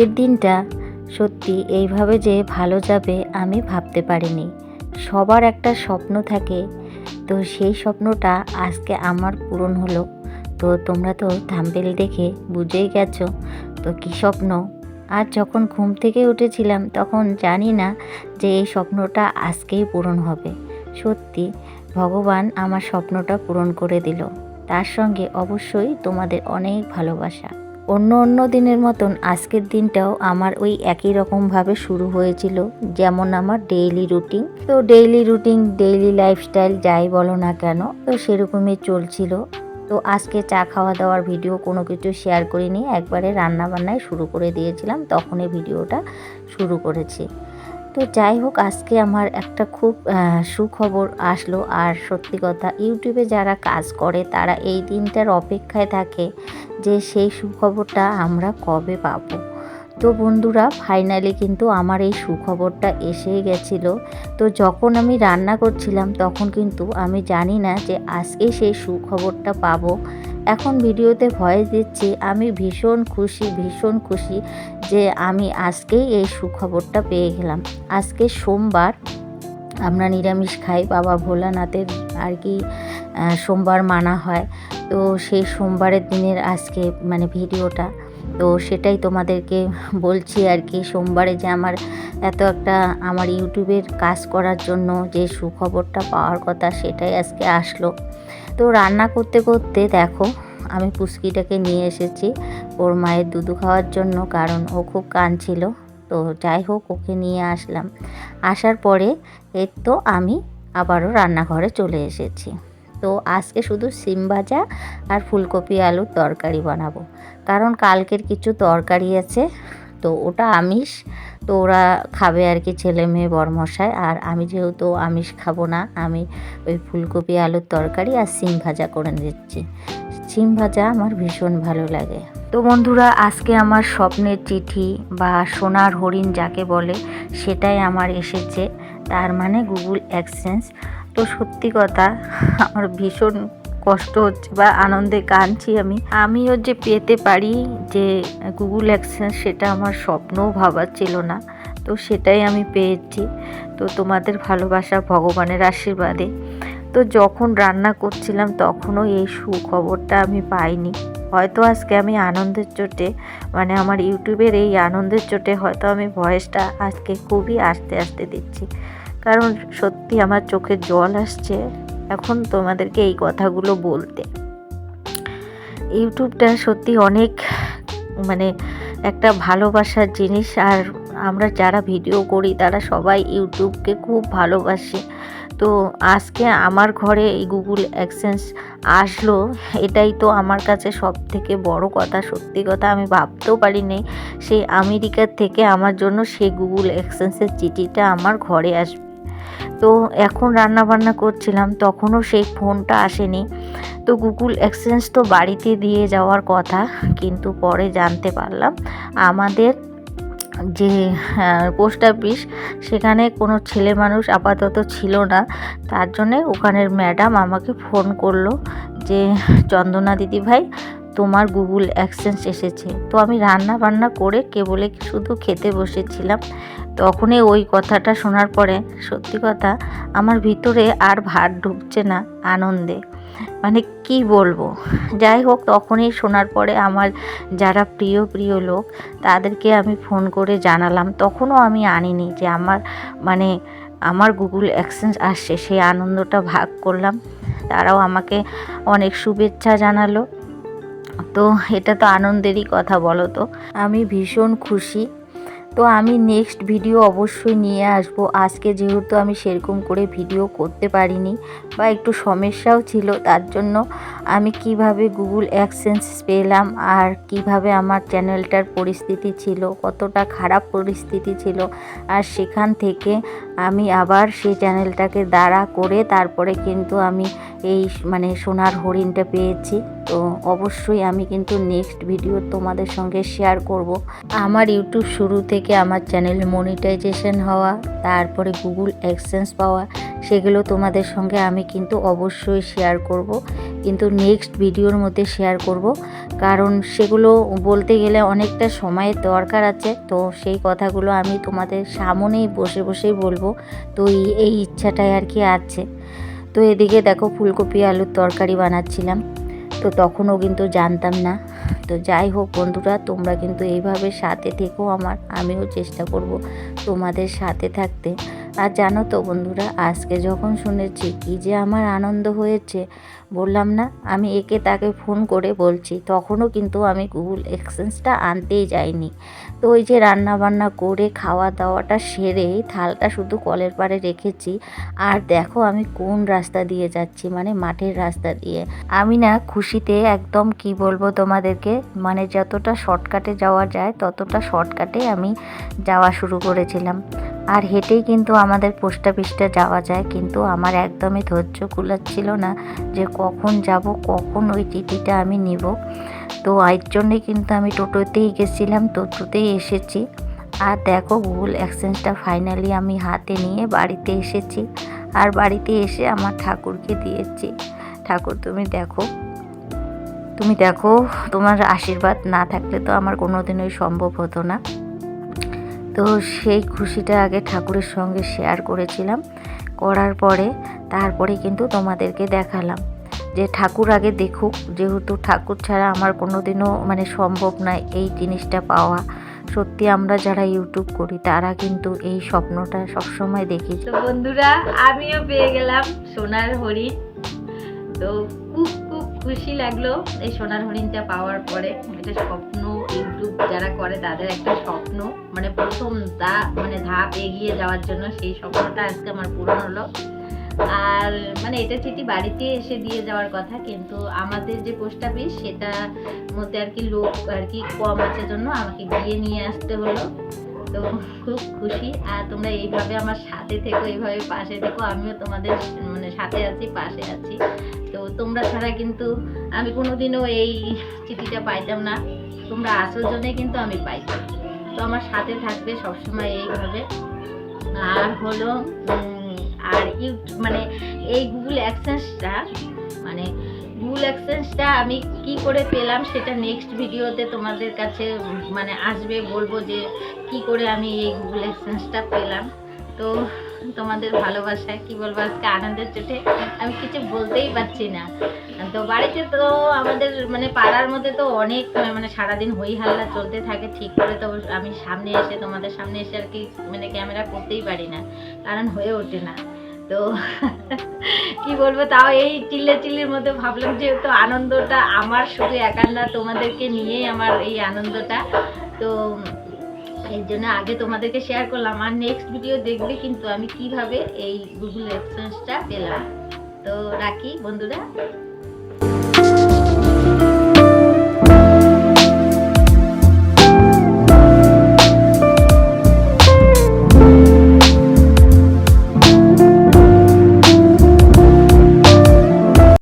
আজকের দিনটা সত্যি এইভাবে যে ভালো যাবে আমি ভাবতে পারিনি। সবার একটা স্বপ্ন থাকে, তো সেই স্বপ্নটা আজকে আমার পূরণ হলো। তো তোমরা তো থাম্বনেল দেখে বুঝেই গেছো তো কী স্বপ্ন। আর যখন ঘুম থেকে উঠেছিলাম তখন জানি না যে এই স্বপ্নটা আজকেই পূরণ হবে। সত্যি ভগবান আমার স্বপ্নটা পূরণ করে দিল, তার সঙ্গে অবশ্যই তোমাদের অনেক ভালোবাসা। অন্য দিনের মতন আজকের দিনটাও আমার ওই একই রকমভাবে শুরু হয়েছিল, যেমন আমার ডেইলি রুটিন। তো ডেইলি লাইফস্টাইল যাই বলো না কেন, তো সেরকমই চলছিল। তো আজকে চা খাওয়া দাওয়ার ভিডিও কোনো কিছু শেয়ার করিনি, একবারে রান্নাবান্নায় শুরু করে দিয়েছিলাম, তখনই ভিডিওটা শুরু করেছি। তো যাই হোক, আজকে আমার একটা খুব সুখবর আসলো। আর সত্যি কথা, ইউটিউবে যারা কাজ করে তারা এই দিনটার অপেক্ষায় থাকে যে সেই সুখবরটা আমরা কবে পাবো। তো বন্ধুরা, ফাইনালি কিন্তু আমার এই সুখবরটা এসেই গেছিলো। তো যখন আমি রান্না করছিলাম তখন কিন্তু আমি জানি না যে আজকে সেই সুখবরটা পাবো। এখন ভিডিওতে ভয়েস দিচ্ছি, আমি ভীষণ খুশি যে আমি আজকেই এই সুখবরটা পেয়ে গেলাম। আজকে সোমবার, আমরা নিরামিষ খাই, বাবা ভোলানাথের আর কি সোমবার মানা হয়। তো সেই সোমবারের দিনের আজকে মানে ভিডিওটা, তো সেটাই তোমাদেরকে বলছি আর কি। সোমবারে যে আমার এত একটা আমার ইউটিউবের কাজ করার জন্য যে সুখবরটা পাওয়ার কথা, সেটাই আজকে আসলো। তো রান্না করতে করতে দেখো, আমি পুচকিটাকে নিয়ে এসেছি ওর মায়ের দুধু খাওয়ার জন্য, কারণ ও খুব কাঁদছিল। তো যাই হোক, ওকে নিয়ে আসলাম। আসার পরে এর তো আমি আবারও রান্নাঘরে চলে এসেছি। তো আজকে শুধু সিম ভাজা আর ফুলকপি আলুর তরকারি বানাবো, কারণ কালকের কিছু তরকারি আছে, তো ওটা আমিষ। তো ওরা খাবে আর কি, ছেলে মেয়ে বরমশাই। আর আমি যেহেতু আমিষ খাবো না, আমি ওই ফুলকপি আলুর তরকারি আর সিম ভাজা করে দিচ্ছি। সিম ভাজা আমার ভীষণ ভালো লাগে। তো বন্ধুরা, আজকে আমার স্বপ্নের চিঠি বা সোনার হরিণ যাকে বলে, সেটাই আমার এসেছে, তার মানে গুগল অ্যাডসেন্স। তো সত্যি কথা, আমার ভীষণ কষ্ট হচ্ছে বা আনন্দে কাঁদছি। আমিও যে পেতে পারি যে গুগল অ্যাডসেন্স, সেটা আমার স্বপ্নও ভাবার ছিল না। তো সেটাই আমি পেয়েছি, তো তোমাদের ভালোবাসা, ভগবানের আশীর্বাদে। তো যখন রান্না করছিলাম তখনও এই সুখবরটা আমি পাইনি। হয়তো আজকে আমি আনন্দের চোটে, মানে আমার ইউটিউবের এই আনন্দের চোটে হয়তো আমি ভয়েসটা আজকে খুবই আস্তে দিচ্ছি, কারণ সত্যি আমার চোখে জল আসছে এখন তোমাদেরকে এই কথাগুলো বলতে। ইউটিউবটা সত্যি অনেক মানে একটা ভালোবাসার জিনিস, আর আমরা যারা ভিডিও করি তারা সবাই ইউটিউবকে খুব ভালোবাসি। তো আজকে আমার ঘরে এই গুগল অ্যাডসেন্স আসলো, এটাই তো আমার কাছে সব থেকে বড় কথা। সত্যি কথা, আমি ভাবতেও পারিনি সেই আমেরিকার থেকে আমার জন্য সেই গুগল অ্যাডসেন্সের চিঠিটা আমার ঘরে আসবে। তো এখন রান্না বান্না করছিলাম, তখনও সেই ফোনটা আসেনি। তো গুগল অ্যাডসেন্স তো বাড়িতে দিয়ে যাওয়ার কথা, কিন্তু পরে জানতে পারলাম আমাদের যে পোস্ট অফিস, সেখানে কোনো ছেলে মানুষ আপাতত ছিল না। তার জন্যে ওখানের ম্যাডাম আমাকে ফোন করলো যে চন্দনা দিদি ভাই, তোমার গুগল অ্যাডসেন্স এসেছে। তো আমি রান্না বান্না করে কেবলে শুধু খেতে বসেছিলাম, তখনই ওই কথাটা শোনার পরে সত্যি কথা আমার ভিতরে আর ভার ঢুকছে না আনন্দে, মানে কি বলবো। যাই হোক, তখনই শোনার পরে আমার যারা প্রিয় লোক, তাদেরকে আমি ফোন করে জানালাম। তখনও আমি আনিনি যে আমার গুগল অ্যাডসেন্স আসছে, সেই আনন্দটা ভাগ করলাম। তারাও আমাকে অনেক শুভেচ্ছা জানালো। তো এটা তো আনন্দেরই কথা, বলো তো। আমি ভীষণ খুশি। তো আমি নেক্সট ভিডিও অবশ্যই নিয়ে আসব। আজকে যেহেতু আমি সেরকম করে ভিডিও করতে পারিনি বা একটু সমস্যাও ছিল, তার জন্য আমি কিভাবে গুগল অ্যাডসেন্স পেলাম আর কিভাবে আমার চ্যানেলটার পরিস্থিতি ছিল, কতটা খারাপ পরিস্থিতি ছিল, আর সেখান থেকে আমি আবার সেই চ্যানেলটাকে দাঁড়া করে তারপরে কিন্তু আমি এই সোনার হরিণটা পেয়েছি। তো অবশ্যই আমি কিন্তু নেক্সট ভিডিও তোমাদের সঙ্গে শেয়ার করব। আমার ইউটিউব শুরু থেকে আমার চ্যানেল মনিটাইজেশন হওয়া, তারপরে গুগল অ্যাডসেন্স পাওয়া, সেগুলো তোমাদের সঙ্গে আমি কিন্তু অবশ্যই শেয়ার করব, কিন্তু নেক্সট ভিডিওর মধ্যে শেয়ার করব। কারণ সেগুলো বলতে গেলে অনেকটা সময়ের দরকার আছে। তো সেই কথাগুলো আমি তোমাদের সামনেই বসে বসেই বলবো। তো এই ইচ্ছাটাই আর কি আছে। তো এদিকে দেখো ফুলকপি আলুর তরকারি বানাচ্ছিলাম, তো তখনও কিন্তু জানতাম না। তো যাই হোক বন্ধুরা, তোমরা কিন্তু এইভাবে সাথে থেকো আমার, আমিও চেষ্টা করব তোমাদের সাথে থাকতে। আর জানো তো বন্ধুরা, আজকে যখন শুনেছি কি যে আমার আনন্দ হয়েছে, বললাম না আমি একে তাকে ফোন করে বলছি, তখনও কিন্তু আমি গুগল এক্সচেঞ্জটা আনতেই যাইনি। তো ওই যে রান্না বান্না করে খাওয়া দাওয়াটা সেরেই থালটা শুধু কলের পাড়ে রেখেছি। আর দেখো আমি কোন রাস্তা দিয়ে যাচ্ছি, মানে মাঠের রাস্তা দিয়ে। আমি না খুশিতে একদম কি বলবো তোমাদেরকে, মানে যতটা শর্টকাটে যাওয়া যায় ততটা শর্টকাটে আমি যাওয়া শুরু করেছিলাম। আর হেঁটেই কিন্তু আমাদের পোস্ট অফিসটা যাওয়া যায়, কিন্তু আমার একদমই ধৈর্য কুলাচ্ছিল না যে কখন যাব, কখন ওই টিটিটা আমি নিব। তো এর জন্যই কিন্তু আমি টোটোতেই গেছিলাম, টোটোতেই এসেছি। আর দেখো গুগল এক্সচেঞ্জটা ফাইনালি আমি হাতে নিয়ে বাড়িতে এসেছি। আর বাড়িতে এসে আমার ঠাকুরকে দিয়েছি। ঠাকুর তুমি দেখো, তুমি দেখো, তোমার আশীর্বাদ না থাকলে তো আমার কোনোদিনই সম্ভব হতো না। তো সেই খুশিটা আগে ঠাকুরের সঙ্গে শেয়ার করেছিলাম, করার পরে তারপরে কিন্তু তোমাদেরকে দেখালাম যে ঠাকুর আগে দেখুক, যেহেতু ঠাকুর ছাড়া আমার কোনোদিনও মানে সম্ভব নয় এই জিনিসটা পাওয়া। সত্যি আমরা যারা ইউটিউব করি তারা কিন্তু এই স্বপ্নটা সবসময় দেখি। তো বন্ধুরা, আমিও পেয়ে গেলাম সোনার হরিণ। তো খুব খুব খুশি লাগলো এই সোনার হরিণটা পাওয়ার পরে। এটা স্বপ্ন, ইউটিউব যারা করে তাদের একটা স্বপ্ন, মানে প্রথম ধাপ এগিয়ে যাওয়ার জন্য সেই স্বপ্নটা আজকে আমার পূরণ হলো। আর মানে এটা চিঠি বাড়িতে এসে দিয়ে যাওয়ার কথা, কিন্তু আমাদের যে পোস্ট অফিস সেটার মধ্যে আর কি লোক আর কি কম আছে জন্য আমাকে গিয়ে নিয়ে আসতে হলো। তো খুব খুশি। আর তোমরা এইভাবে আমার সাথে থেকো, এইভাবে পাশে থেকো, আমিও তোমাদের মানে সাথে আছি, পাশে আছি। তো তোমরা ছাড়া কিন্তু আমি কোনোদিনও এই চিঠিটা পাইতাম না, তোমরা আসল জন্যই কিন্তু আমি পাইতাম। তো আমার সাথে থাকবে সবসময় এইভাবে। আর হলো আর মানে এই গুগল অ্যাডসেন্সটা আমি কি করে পেলাম সেটা নেক্সট ভিডিওতে তোমাদের কাছে মানে আসবে, বলবো যে কি করে আমি এই গুগল অ্যাডসেন্সটা পেলাম। তো তোমাদের ভালোবাসায় কি বলবো, আজকে আনন্দের চোটে আমি কিছু বলতেই পারছি না। তো বাড়িতে তো আমাদের মানে পাড়ার মধ্যে তো অনেক মানে সারাদিন হই হাল্লা চলতে থাকে, ঠিক করে তো আমি তোমাদের সামনে এসে আর কি মানে ক্যামেরা করতেই পারি না, কারণ হয়ে ওঠে না। তো কি বলবো, তাও এই চিল্লির মধ্যে ভাবলাম যেহেতু আনন্দটা আমার শুধু একার না, তোমাদেরকে নিয়েই আমার এই আনন্দটা। তো এর জন্য আগে তোমাদেরকে শেয়ার করলাম। আর নেক্সট ভিডিও দেখবে কিন্তু আমি কিভাবে এই গুগল অ্যাডসেন্সটা পেলাম। তো রাখি বন্ধুরা।